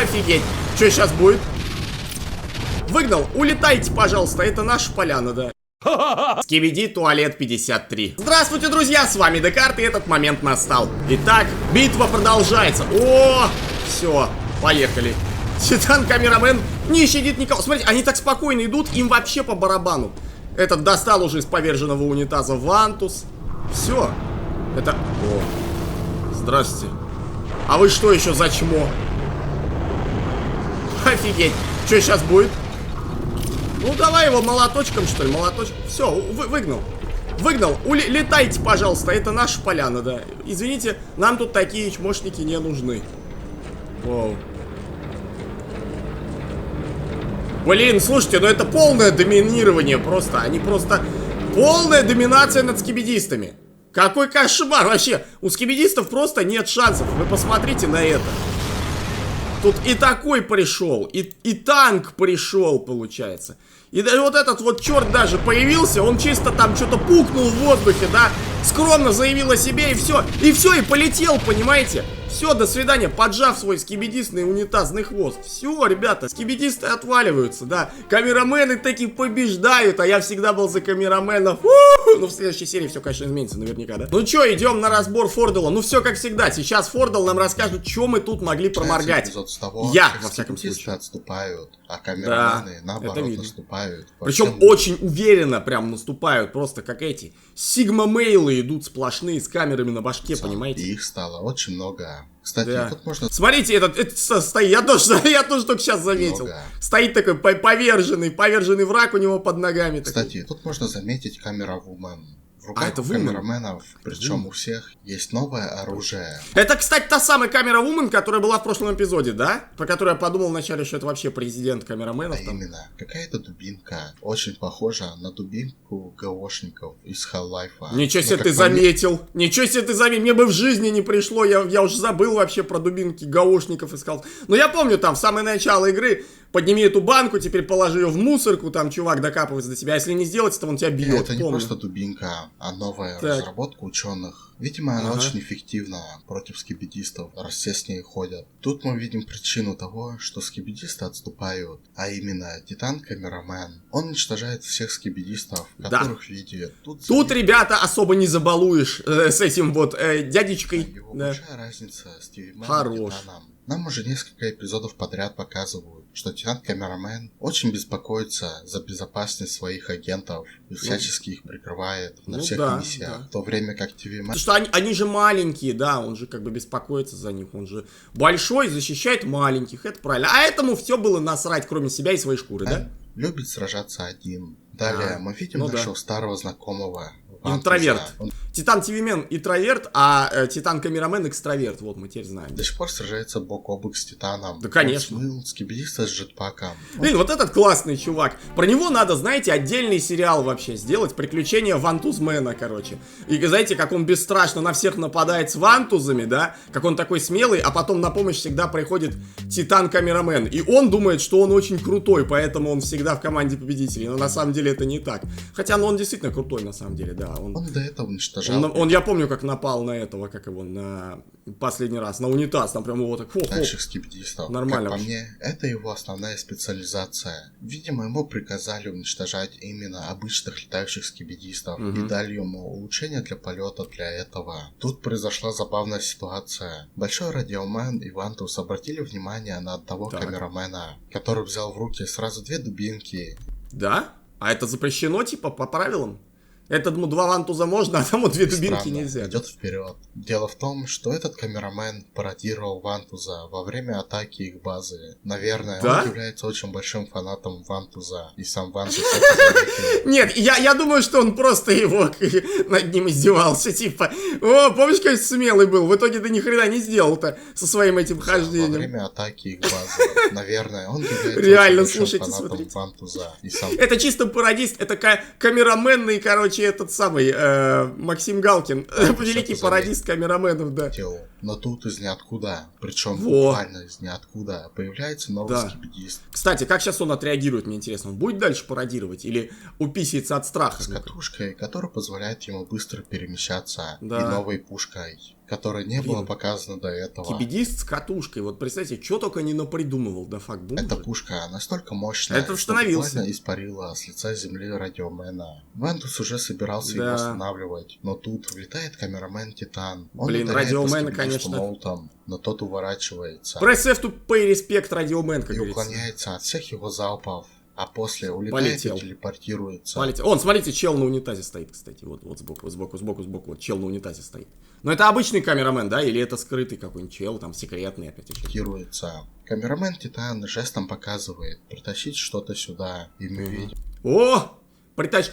Офигеть. Что сейчас будет? Выгнал. Улетайте, пожалуйста. Это наша поляна, да. Скибиди туалет 53. Здравствуйте, друзья, с вами Декарт, и этот момент настал. Итак, битва продолжается. О, все, поехали. Титан Камерамен не щадит никого. Смотрите, они так спокойно идут, им вообще по барабану. Этот достал уже из поверженного унитаза Вантус. Все. Это... О, здравствуйте. А вы что еще за чмо? Офигеть. Что сейчас будет? Ну, давай его молоточком, что ли, молоточком. Все, выгнал. Выгнал. Летайте, пожалуйста, это наша поляна, да. Извините, нам тут такие чмошники не нужны. Воу. Блин, слушайте, ну это полное доминирование просто. Они просто... Полная доминация над скибидистами. Какой кошмар вообще. У скибидистов просто нет шансов. Вы посмотрите на это. Тут и такой пришел, и танк пришел, получается. И вот этот вот черт даже появился, он чисто там что-то пукнул в воздухе, да, скромно заявил о себе, и все, и полетел, понимаете? Все, до свидания, поджав свой скибидистный унитазный хвост. Все, ребята, скибидисты отваливаются, да. Камерамены таки побеждают, а я всегда был за камераменов. Ну, в следующей серии все, конечно, изменится наверняка, да. Ну что, идем на разбор Фордала. Ну, все как всегда, сейчас Фордал нам расскажет, что мы тут могли проморгать. Я, во всяком случае. Отступают, а камерамены, да, наоборот, наступают. Причем очень уверенно прям наступают, просто как эти сигма-мейлы идут сплошные с камерами на башке, понимаете? И их стало очень много. Кстати, да. тут можно... Смотрите, этот стоит, я тоже только сейчас заметил. Много. Стоит такой поверженный враг у него под ногами. Кстати, такой. Тут можно заметить камера Вумен. В руках у камераменов, причем у всех, есть новое оружие. Это, кстати, та самая камера Вумен, которая была в прошлом эпизоде, да? Про которую я подумал вначале, что это вообще президент камераменов. А именно, какая-то дубинка, очень похожа на дубинку гаошников из Half-Life. Ничего себе ты заметил, ничего себе ты заметил, мне бы в жизни не пришло, я уже забыл вообще про дубинки гаошников искал. Но я помню там, в самое начало игры, подними эту банку, теперь положи ее в мусорку, там чувак докапывается до тебя, а если не сделать, то он тебя бьет. Это не просто дубинка, а новая разработка ученых. Видимо, она очень эффективна против скибидистов, раз все с ней ходят. Тут мы видим причину того, что скибидисты отступают, а именно Титан Камерамен. Он уничтожает всех скибидистов, которых видит. Тут, ребята, особо не забалуешь с этим вот дядечкой. Его большая разница с Тивименом и Титаном. Нам уже несколько эпизодов подряд показывают, что Титан Камерамен очень беспокоится за безопасность своих агентов и всячески их прикрывает на всех миссиях, в то время как Тивимен... Потому что они же маленькие, да, он же как бы беспокоится за них, он же большой, защищает маленьких, это правильно. А этому все было насрать, кроме себя и своей шкуры, да? Любит сражаться один. Далее мы видим нашего старого знакомого. Интроверт. Титан Тивимен интроверт, а Титан Камерамен экстраверт. Вот мы теперь знаем. До сих пор сражается бок о бок с Титаном. Да, конечно. Он смыл скибидиста с джетпаком. Блин, вот этот классный чувак. Про него надо, знаете, отдельный сериал вообще сделать. Приключения Вантузмена, короче. И знаете, как он бесстрашно на всех нападает с вантузами, да? Как он такой смелый, а потом на помощь всегда приходит Титан Камерамен. И он думает, что он очень крутой, поэтому он всегда в команде победителей. Но на самом деле это не так. Хотя, ну, он действительно крутой на самом деле, да. Он до этого уничтожал. Я помню, как напал на этого, как его, на последний раз, на унитаз, там прям его так дальше скибидистов. Нормально. Как по мне, это его основная специализация. Видимо, ему приказали уничтожать именно обычных летающих скибидистов и дали ему улучшение для полета для этого. Тут произошла забавная ситуация. Большой радиомен и Вантус обратили внимание на одного камерамена, который взял в руки сразу две дубинки. Да? А это запрещено, типа, по правилам? Этому два вантуза можно, а тому две дубинки нельзя. Идет вперед. Дело в том, что этот камерамен пародировал Вантуза во время атаки их базы. Наверное, он является очень большим фанатом Вантуза. И сам Вантуз это заметил. Нет, я думаю, что он просто его над ним издевался. Типа, о, помнишь, как смелый был? В итоге ты ни хрена не сделал-то со своим этим хождением. Во время атаки их базы. Наверное, он является реально, очень большим слушайте, фанатом Вантуза. Это чисто пародист, это камераменный, короче, этот самый Максим Галкин, великий пародист камераменов, да. Но тут из ниоткуда, причем буквально из ниоткуда, появляется новый скибидист. Кстати, как сейчас он отреагирует, мне интересно, он будет дальше пародировать или уписится от страха? С катушкой, которая позволяет ему быстро перемещаться, и новой пушкой, которое не было показано до этого. Скибидист с катушкой. Вот представьте, что только не напридумывал, да факт бум. Эта пушка настолько мощная, это становился. Буквально испарила с лица земли Радиомена. Вентус уже собирался его останавливать, но тут влетает камерамен Титан. Он Радиомена, конечно. Молотом, но тот уворачивается. Press F to pay respect, Радиомен, как и говорится. уклоняется от всех его залпов. А после улетает и телепортируется. Он, смотрите, чел на унитазе стоит, кстати. Вот сбоку. Вот чел на унитазе стоит. Но это обычный камерамен, да? Или это скрытый какой-нибудь чел, там, секретный опять. Телепортируется. Камерамен Титан жестом показывает притащить что-то сюда. И мы видим. О!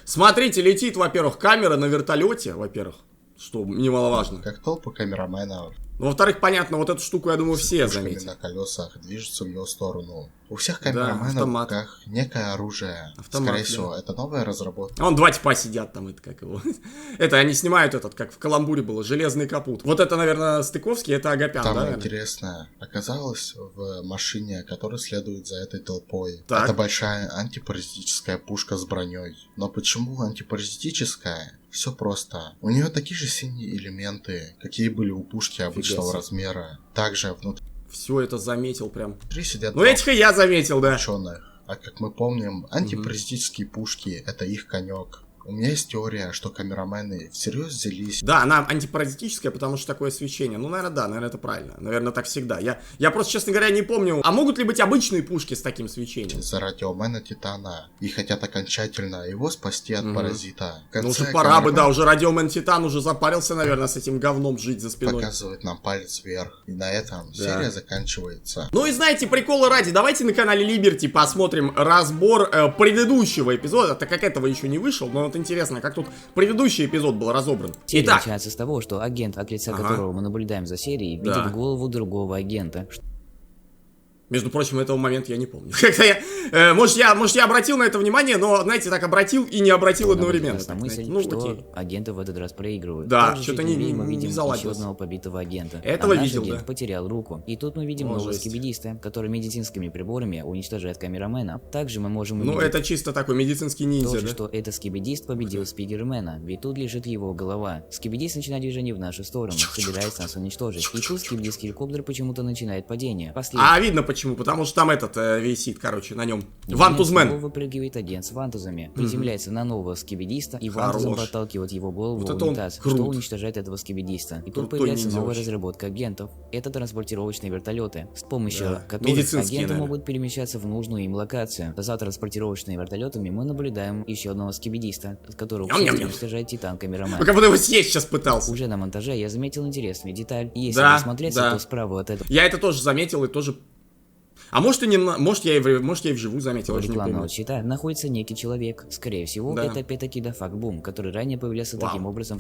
Смотрите, летит, во-первых, камера на вертолете, во-первых. Что немаловажно. Как толпа камераменов. Ну, во-вторых, понятно, вот эту штуку, я думаю, все заметили. На колесах движутся в его сторону. У всех камераменов в руках некое оружие. Скорее всего, это новая разработка. Вон два типа сидят там, это как его. Это они снимают этот, как в Каламбуре было, железный капут. Вот это, наверное, Стыковский, это Агапян, да? Самое интересное оказалось в машине, которая следует за этой толпой. Так. Это большая антипаразитическая пушка с броней. Но почему антипаразитическая? Все просто. У нее такие же синие элементы, какие были у пушки обычного размера. Также внутри. Все это заметил прям. Сидят этих и я заметил, да. Ученых. А как мы помним, антипаразитические пушки это их конек. У меня есть теория, что камерамены всерьез взялись. Да, она антипаразитическая, потому что такое свечение. Ну, наверное, да, наверное, это правильно. Наверное, так всегда. Я просто, честно говоря, не помню. А могут ли быть обычные пушки с таким свечением? За Радиомена Титана. И хотят окончательно его спасти от паразита. Ну, уже пора бы, да, уже Радиомен Титан уже запарился, наверное, с этим говном жить за спиной. Показывает нам палец вверх. И на этом серия заканчивается. Ну и знаете, прикола ради, давайте на канале Liberty посмотрим разбор предыдущего эпизода, так как этого еще не вышел, но вот интересно, как тут предыдущий эпизод был разобран. Серия начинается с того, что агент, от лица которого мы наблюдаем за серией, видит голову другого агента. Между прочим, этого момента я не помню. Как-то я, может, я обратил на это внимание, но, знаете, так обратил и не обратил одновременно. Так, мысль, ну, что окей. агенты в этот раз проигрывают. Да, что-то мы видим заладилось. еще одного побитого агента. Этого наш видел, агент потерял руку. И тут мы видим нового скибидиста, который медицинскими приборами уничтожает камерамена. Также мы можем увидеть... Ну, это чисто такой медицинский ниндзя, тоже, да? что это скибидист победил Спигермена, ведь тут лежит его голова. Скибидист начинает движение в нашу сторону, собирается нас уничтожить. И тут скибидистский геликоптер почему-то начинает падение. А видно почему, потому что там этот висит, короче, на нем. Вантузмен. Выпрыгивает агент с вантузами, приземляется на нового скибидиста, и вантузом подталкивает его голову в унитаз, что уничтожает этого скибидиста. И тут появляется новая разработка агентов. Это транспортировочные вертолеты, с помощью которых агенты могут перемещаться в нужную им локацию. За транспортировочными вертолетами мы наблюдаем еще одного скибидиста, которого уничтожает Титан камерамен. Как будто его съесть сейчас пытался. Уже на монтаже я заметил интересную деталь. Если посмотреться, то справа от этого... Я это тоже заметил и тоже... А может и не, может я и вживую заметил. У рекламного щита находится некий человек. Скорее всего, это опять-таки Дафак Бум, который ранее появлялся таким образом.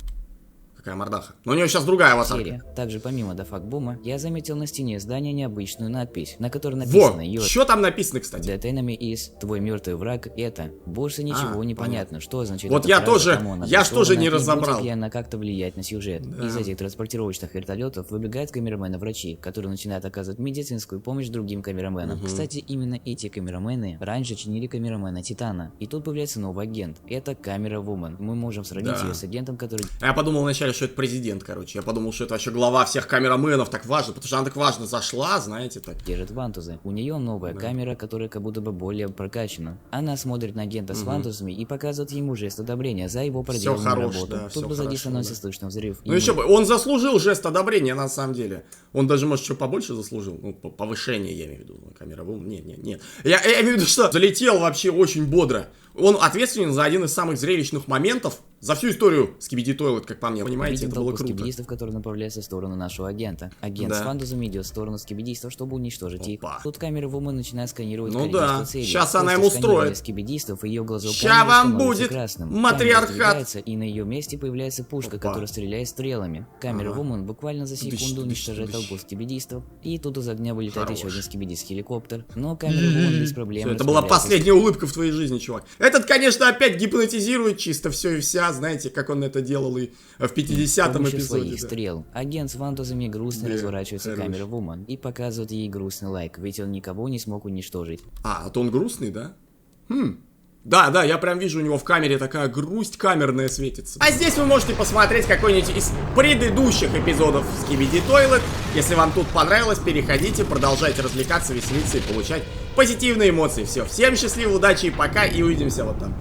Какая мордаха. Но у него сейчас другая аватарка. Также помимо Дафак Бума, я заметил на стене здания необычную надпись, на которой написано что там написано, кстати? Dead enemy is, твой мертвый враг это. Больше ничего не понятно, что означает вот я тоже не разобрал. Будет ли она как-то влиять на сюжет. Из этих транспортировочных вертолетов выбегают камерамены-врачи, которые начинают оказывать медицинскую помощь другим камераменам. Кстати, именно эти камерамены раньше чинили камерамена Титана. И тут появляется новый агент. Это Камера Вумен. Мы можем сравнить ее с агентом, который... Я подумал вначале, что это президент, короче. Я подумал, что это вообще глава всех камераменов, так важно, потому что она так важно зашла, знаете, так. Держит вантузы. У нее новая камера, которая как будто бы более прокачана. Она смотрит на агента с вантузами и показывает ему жест одобрения за его проделанную работу. Да, тут позади становится слышно взрыв. Ну еще бы, он заслужил жест одобрения на самом деле. Он даже, может, что побольше заслужил. Ну, повышение, я имею в виду. Камера вон. Нет. Я имею в виду, что залетел вообще очень бодро. Он ответственен за один из самых зрелищных моментов за всю историю Skibidi Toilet, как по мне, понимаете, это было круто. Скибидистов, которые направляются в сторону нашего агента. Агент с вантузами идет в сторону скибидистов, чтобы уничтожить их. Тут камера Вумен начинает сканировать количество целей. Сейчас она ему устроит. Скибидистов, ее глазок ща вам будет красным. матриархат. И на ее месте появляется пушка, которая стреляет стрелами. Камера Вумен буквально за секунду уничтожает толпу скибидистов. И тут из огня вылетает еще один скибидистский геликоптер. Но камера Вумен без проблем. Это была последняя улыбка в твоей жизни, чувак. Этот, конечно, опять гипнотизирует чисто все и вся, знаете, как он это делал и в 50-м эпизоде. Своих стрел. Агент с вантузами грустно разворачивается к камере Вумен и показывает ей грустный лайк, ведь он никого не смог уничтожить. А то он грустный, да? Да, я прям вижу, у него в камере такая грусть камерная светится. А здесь вы можете посмотреть какой-нибудь из предыдущих эпизодов Skibidi Toilet. Если вам тут понравилось, переходите, продолжайте развлекаться, веселиться и получать позитивные эмоции. Все, всем счастливо, удачи и пока, и увидимся вот там.